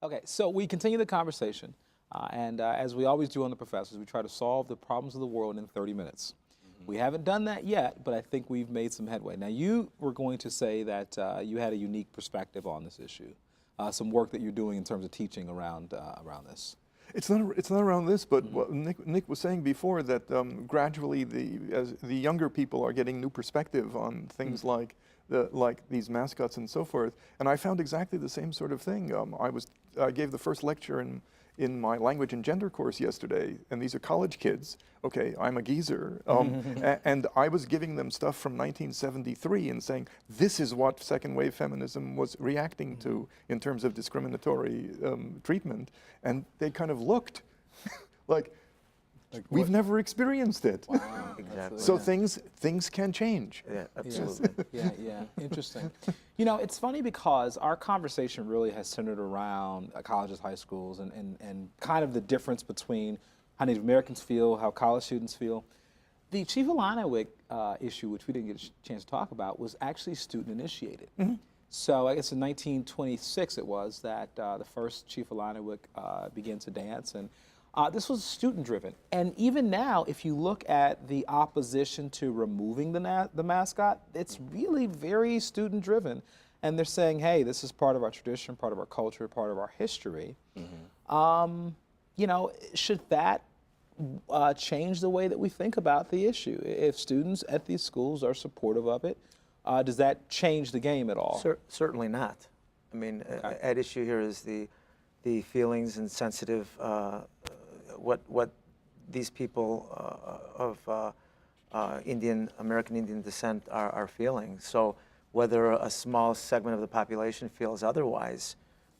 Okay, so we continue the conversation, and as we always do on The Professors, we try to solve the problems of the world in 30 minutes. We haven't done that yet, but I think we've made some headway. Now, you were going to say that you had a unique perspective on this issue, some work that you're doing in terms of teaching around this. It's not around this, but what Nick was saying before, that gradually as the younger people are getting new perspective on things like these mascots and so forth. And I found exactly the same sort of thing. I gave the first lecture in my language and gender course yesterday, and these are college kids. Okay, I'm a geezer. And I was giving them stuff from 1973 and saying, this is what second wave feminism was reacting to in terms of discriminatory treatment. And they kind of looked like we've never experienced it. Wow, exactly. So things can change. Yeah, absolutely. Yeah, interesting. You know, it's funny because our conversation really has centered around colleges, high schools, and kind of the difference between how Native Americans feel, how college students feel. The Chief Illiniwek issue, which we didn't get a chance to talk about, was actually student initiated. So I guess in 1926 it was that the first Chief Illiniwek began to dance, and this was student-driven. And even now, if you look at the opposition to removing the mascot, it's really very student-driven. And they're saying, hey, this is part of our tradition, part of our culture, part of our history. You know, should that change the way that we think about the issue? If students at these schools are supportive of it, does that change the game at all? Certainly not. I mean, at issue here is the feelings and sensitive, what these people of American Indian descent are feeling. So whether a small segment of the population feels otherwise,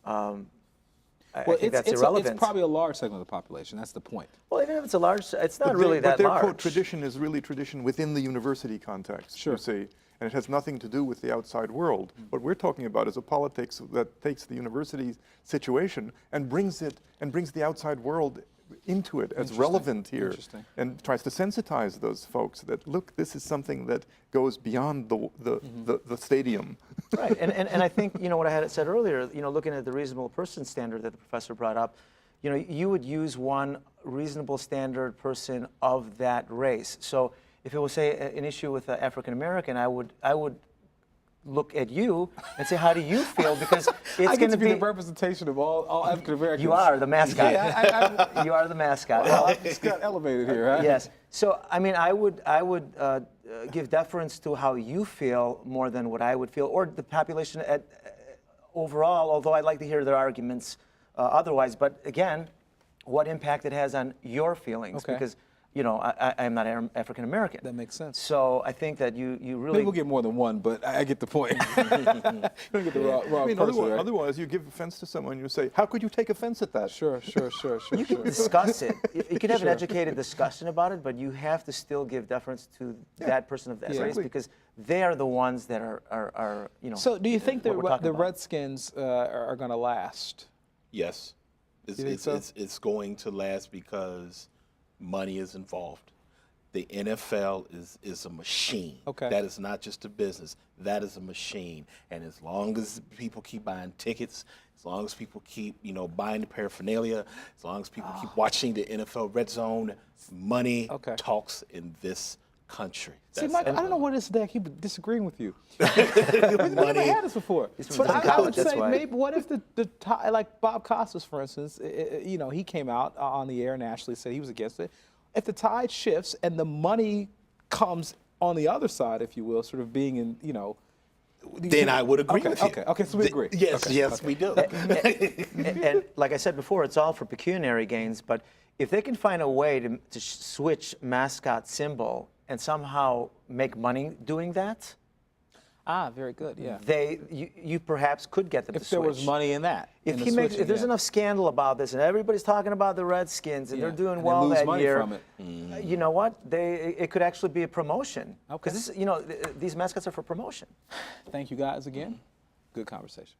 I think that's irrelevant. It's probably a large segment of the population. That's the point. Well, even if it's a large, it's not really that large. But their quote tradition is really tradition within the university context, you see, and it has nothing to do with the outside world. What we're talking about is a politics that takes the university situation and brings the outside world into it as relevant here, and tries to sensitize those folks that, look, this is something that goes beyond the stadium. Right, and I think, you know, what I had said earlier, you know, looking at the reasonable person standard that the professor brought up, you know, you would use one reasonable standard person of that race. So if it was, say, an issue with African American, I would look at you and say, how do you feel? Because it's going to be the representation of all African Americans. You are the mascot. Yeah, you are the mascot. Well, I just got elevated here, huh? Yes. So I mean, I would give deference to how you feel more than what I would feel, or the population overall. Although I'd like to hear their arguments otherwise. But again, what impact it has on your feelings? Okay. Because, you know, I'm not African American. That makes sense. So I think that you really... Maybe we'll get more than one, but I get the point. You don't get the raw person, right? Otherwise, you give offense to someone, you say, how could you take offense at that? Sure. You can discuss it. You can have an educated discussion about it, but you have to still give deference to that person of that race, because they are the ones that are you know... So do you think the Redskins are going to last? Yes. It's going to last because money is involved. The NFL is a machine. Okay. That is not just a business. That is a machine. And as long as people keep buying tickets, as long as people keep, you know, buying the paraphernalia, as long as people keep watching the NFL Red Zone, money talks in this country. See, Mike, I don't know what it is today. I keep disagreeing with you. We've never had this before. But I would say, maybe, what if like Bob Costas, for instance, you know, he came out on the air nationally, said he was against it. If the tide shifts and the money comes on the other side, if you will, sort of being in, you know, then I would agree with you. Okay, so we agree. Yes, we do. And like I said before, it's all for pecuniary gains, but if they can find a way to switch mascot symbol and somehow make money doing that, very good. Yeah. You perhaps could get them to switch. If there was money in that. If there's enough scandal about this and everybody's talking about the Redskins and they're doing well that year, you know what? It could actually be a promotion. Because you know, these mascots are for promotion. Thank you guys again. Good conversation.